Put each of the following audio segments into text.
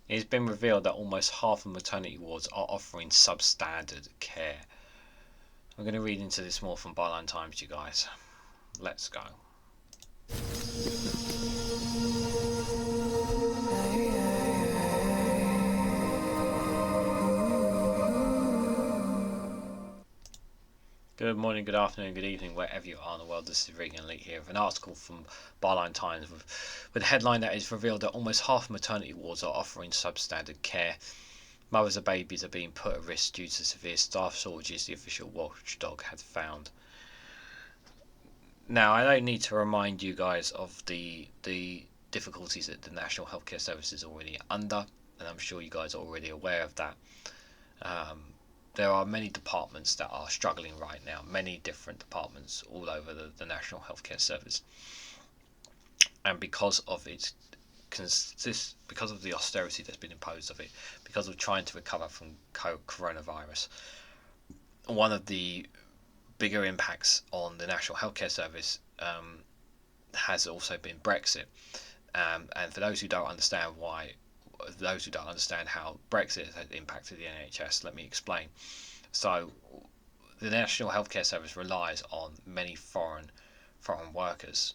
It has been revealed that almost half of maternity wards are offering substandard care. I'm going to read into this more from Byline Times, you guys. Let's go. Good morning, good afternoon, good evening, wherever you are in the world. This is REGANELITE here with an article from Byline Times with a headline that is revealed that almost half maternity wards are offering substandard care. Mothers of babies are being put at risk due to severe staff shortages, the official watchdog had found. Now, I don't need to remind you guys of the difficulties that the National Healthcare Service is already under, and I'm sure you guys are already aware of that. There are many departments that are struggling right now, many different departments all over the National Healthcare Service, and because of the austerity that's been imposed of it, because of trying to recover from coronavirus, one of the bigger impacts on the National Healthcare Service has also been Brexit. And for those who don't understand how Brexit has impacted the NHS, let me explain. So, the National Healthcare Service relies on many foreign workers.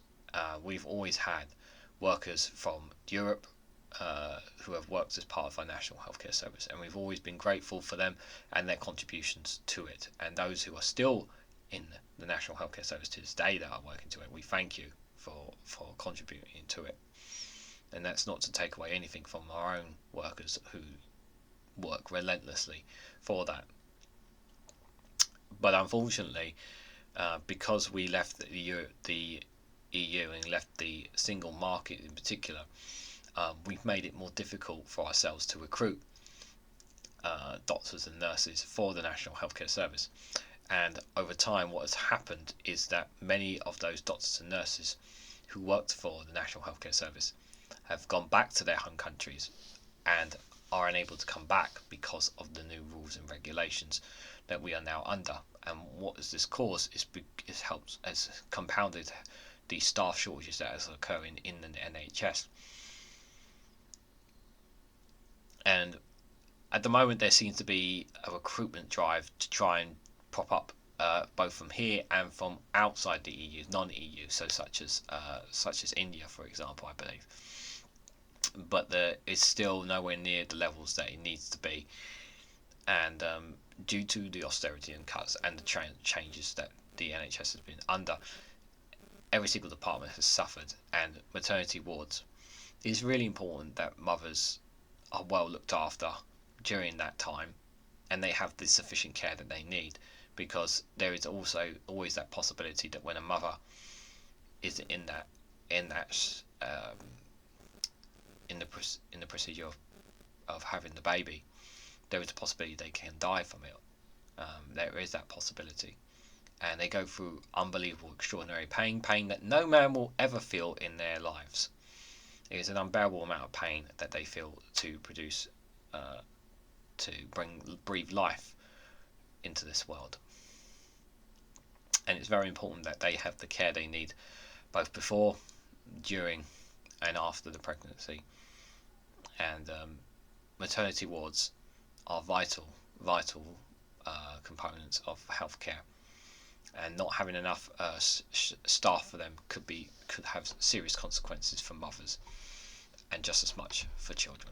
We've always had workers from Europe who have worked as part of our National Healthcare Service, and we've always been grateful for them and their contributions to it. And those who are still in the National Healthcare Service to this day that are working to it, we thank you for contributing to it. And that's not to take away anything from our own workers who work relentlessly for that. But unfortunately, because we left the EU and left the single market in particular, we've made it more difficult for ourselves to recruit doctors and nurses for the National Healthcare Service. And over time, what has happened is that many of those doctors and nurses who worked for the National Healthcare Service have gone back to their home countries and are unable to come back because of the new rules and regulations that we are now under. And what has this caused has compounded the staff shortages that is occurring in the NHS. And at the moment, there seems to be a recruitment drive to try and prop up both from here and from outside the EU, non-EU, so such as India, for example, I believe. But it's still nowhere near the levels that it needs to be, and due to the austerity and cuts and the changes that the NHS has been under, every single department has suffered, and maternity wards. It's really important that mothers are well looked after during that time, and they have the sufficient care that they need, because there is also always that possibility that when a mother is in the procedure of having the baby, there is a possibility they can die from it. There is that possibility, and they go through unbelievable, extraordinary pain that no man will ever feel in their lives. It is an unbearable amount of pain that they feel to produce, to breathe life into this world. And it's very important that they have the care they need both before, during, and after the pregnancy. And maternity wards are vital components of healthcare, and not having enough staff for them could have serious consequences for mothers, and just as much for children.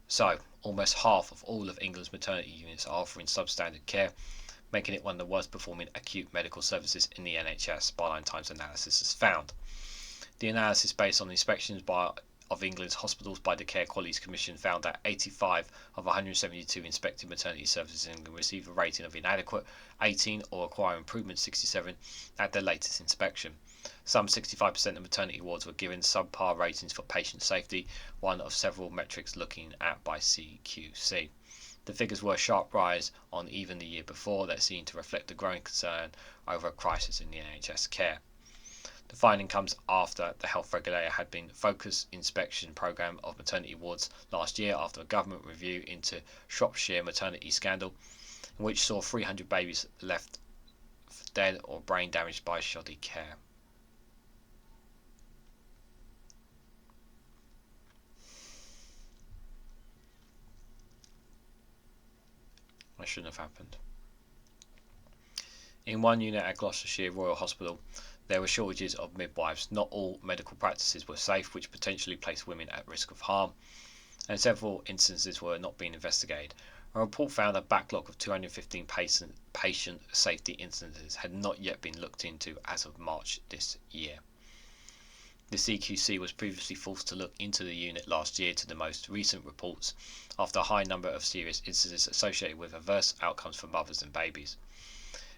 So, almost half of all of England's maternity units are offering substandard care, making it one of the worst performing acute medical services in the NHS, Byline Times analysis has found. The analysis, based on inspections of England's hospitals by the Care Quality Commission, found that 85 of 172 inspected maternity services in England received a rating of inadequate, 18, or require improvement, 67, at their latest inspection. Some 65% of maternity wards were given subpar ratings for patient safety, one of several metrics looking at by CQC. The figures were a sharp rise on even the year before, that seemed to reflect the growing concern over a crisis in the NHS care. The finding comes after the health regulator had been focused inspection programme of maternity wards last year after a government review into Shropshire maternity scandal, in which saw 300 babies left dead or brain damaged by shoddy care. shouldn't have happened. In one unit at Gloucestershire Royal Hospital, there were shortages of midwives. Not all medical practices were safe, which potentially placed women at risk of harm, and several instances were not being investigated. A report found a backlog of 215 patient safety incidents had not yet been looked into as of March this year. The CQC was previously forced to look into the unit last year to the most recent reports after a high number of serious incidents associated with adverse outcomes for mothers and babies.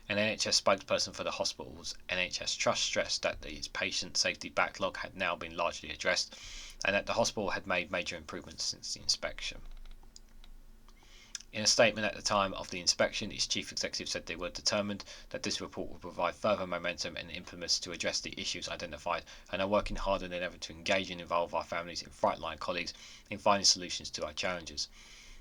An NHS spokesperson for the hospital's NHS Trust stressed that its patient safety backlog had now been largely addressed and that the hospital had made major improvements since the inspection. In a statement at the time of the inspection, its chief executive said they were determined that this report will provide further momentum and impetus to address the issues identified and are working harder than ever to engage and involve our families and frontline colleagues in finding solutions to our challenges.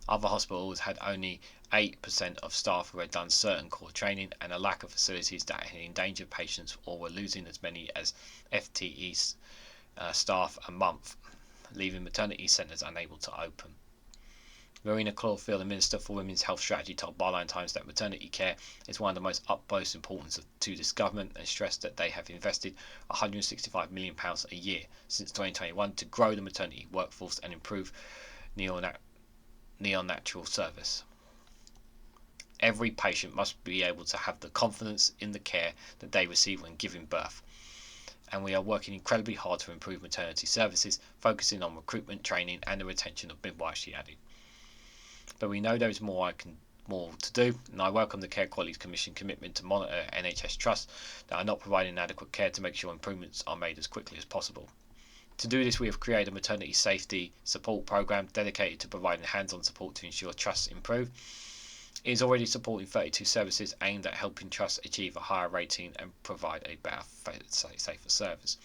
Other hospitals had only 8% of staff who had done certain core training and a lack of facilities that had endangered patients or were losing as many as FTE staff a month, leaving maternity centres unable to open. Marina Caulfield, the Minister for Women's Health Strategy, told Byline Times that maternity care is one of the most utmost importance to this government and stressed that they have invested £165 million a year since 2021 to grow the maternity workforce and improve neonatal service. Every patient must be able to have the confidence in the care that they receive when giving birth, and we are working incredibly hard to improve maternity services, focusing on recruitment, training and the retention of midwives, she added. But we know there is more to do, and I welcome the Care Quality Commission commitment to monitor NHS trusts that are not providing adequate care to make sure improvements are made as quickly as possible. To do this, we have created a maternity safety support programme dedicated to providing hands-on support to ensure trusts improve. It is already supporting 32 services aimed at helping trusts achieve a higher rating and provide a better, safer service.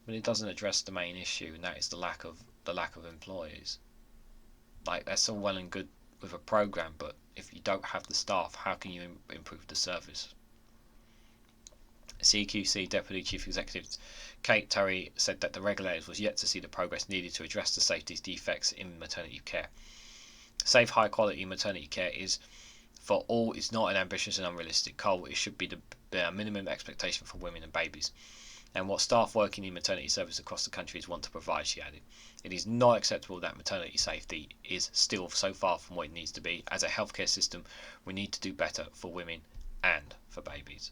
But it doesn't address the main issue, and that is the lack of employees. Like, that's all well and good with a programme, but if you don't have the staff, how can you improve the service? CQC Deputy Chief Executive Kate Terry said that the regulators was yet to see the progress needed to address the safety defects in maternity care. Safe, high quality maternity care is for all is not an ambitious and unrealistic goal. It should be the bare minimum expectation for women and babies, and what staff working in maternity service across the country want to provide, she added. It is not acceptable that maternity safety is still so far from what it needs to be. As a healthcare system, we need to do better for women and for babies.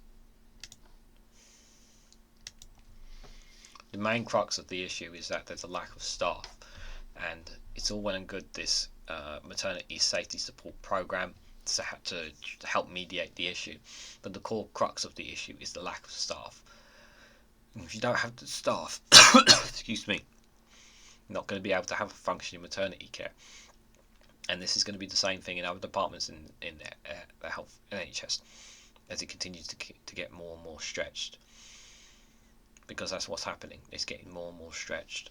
The main crux of the issue is that there's a lack of staff, and it's all well and good this maternity safety support programme to help mediate the issue, but the core crux of the issue is the lack of staff. And if you don't have the staff, excuse me, you're not going to be able to have a functioning maternity care. And this is going to be the same thing in other departments in the health NHS as it continues to get more and more stretched, because that's what's happening. It's getting more and more stretched,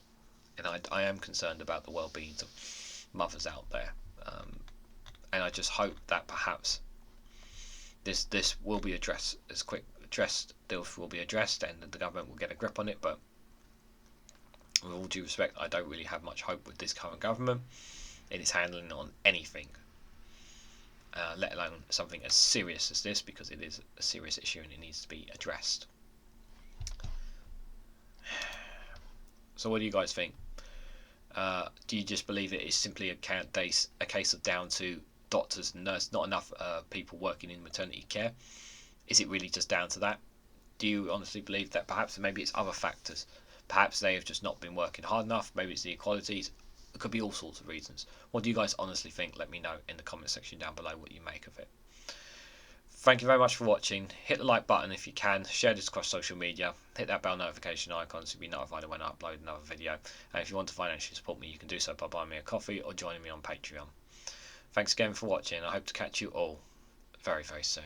and I am concerned about the well-being of mothers out there, and I just hope that perhaps this will be addressed will be addressed and the government will get a grip on it. But with all due respect, I don't really have much hope with this current government in its handling on anything, let alone something as serious as this, because it is a serious issue and it needs to be addressed. So what do you guys think? Do you just believe it is simply a case of down to doctors and nurses, not enough people working in maternity care? Is it really just down to that? Do you honestly believe that perhaps maybe it's other factors? Perhaps they have just not been working hard enough. Maybe it's the inequalities. It could be all sorts of reasons. What do you guys honestly think? Let me know in the comment section down below what you make of it. Thank you very much for watching. Hit the like button if you can. Share this across social media. Hit that bell notification icon so you'll be notified when I upload another video. And if you want to financially support me, you can do so by buying me a coffee or joining me on Patreon. Thanks again for watching. I hope to catch you all very, very soon.